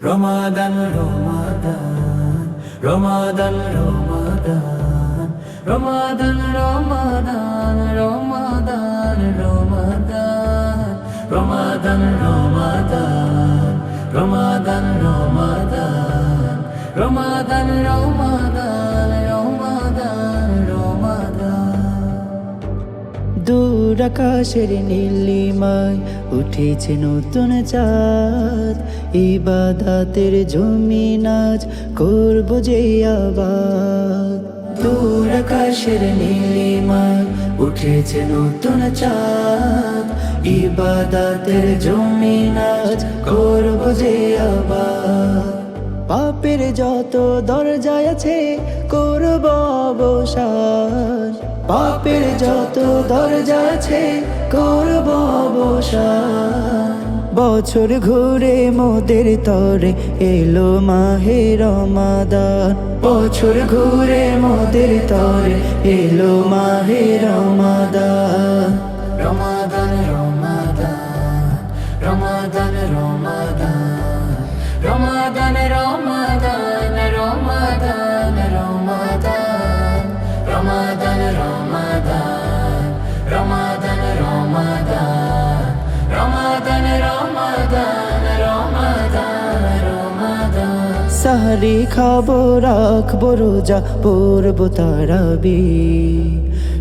রমাদান রমাদান রমাদান রমাদান রমাদান রমাদান রমাদান রমাদান রমাদান রমাদান রমাদান রমাদান রমাদান রমাদান রমাদান রমাদান দূর আকাশের নীলিমায় উঠেছে নতুন চাঁদ, ইবাদতের জমিন আজ করব যে আবাদ। দূর আকাশের নীলিমায় উঠেছে নতুন চাঁদ, ইবাদতের জমিন আজ করব যে আবাদ। পাপের যত দরজা আছে করব অবসান, পাপের যত দরজা আছে করব অবসান। বছর ঘুরে মোদের তরে এলো মাহে রমাদান, বছর ঘুরে মোদের তরে এলো মাহে রমাদান। রমাদান রমাদান রমাদান রমাদান রমাদান রমাদান রমাদান রমাদান রমাদান রমাদান রমাদান রমাদান রমাদান রমাদান রমাদান রমাদান। সাহরি খাবো রাখবো রোজা পড়ব তারাবি,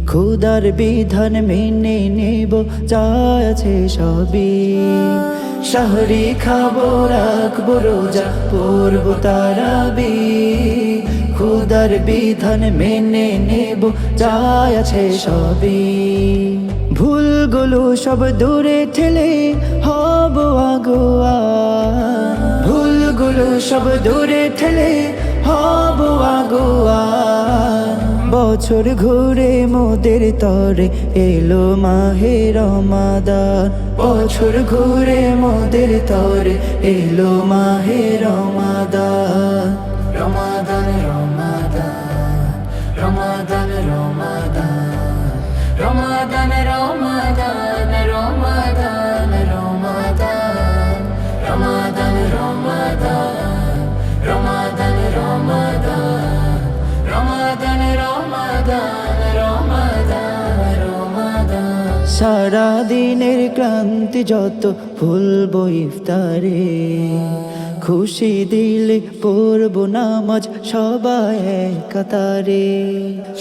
খুদার বিধান মেনে নেব যা আছে সবই। সাহরি খাবো রাখবো রোজা পড়ব তারাবি, খুদার বিধান মেনে নেব যা আছে সবই। ভুলগুলো সব দূরে ঠেলে হব আগুয়া, ভুলগুলো সব দূরে ঠেলে হব আগুয়া। বছর ঘুরে মোদের তরে এলো মাহে রমাদান, বছর ঘুরে মোদের তরে এলো মাহে রমাদান। রমাদান রমাদান রমাদান রমাদান রমাদান রমাদান রমাদান রমাদান রমাদান রমাদান রমাদান রমাদান রমাদান রমাদান রমাদান রমাদান। সারা দিনের ক্লান্তি যত ভুলবো ইফতারে, খুশি দিলে পড়ব নামাজ সবাই এক কাতারে।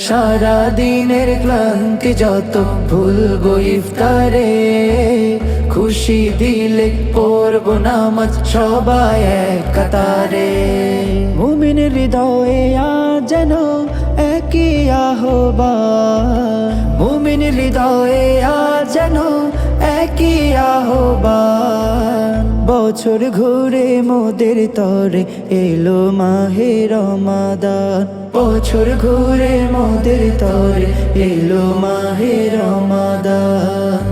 সারা দিনের ক্লান্তি যত ভুলবো ইফতারে, খুশি দিলে পড়ব নামাজ সবাই এক কাতারে। মুমিনের হৃদয়ে আজ যেন একই আহ্বান, মুমিনের হৃদয়ে আজ যেন একই আহ্বান। বছর ঘুরে মোদের তরে এলো মাহে রমাদান, বছর ঘুরে মোদের তরে এলো মাহে রমাদান।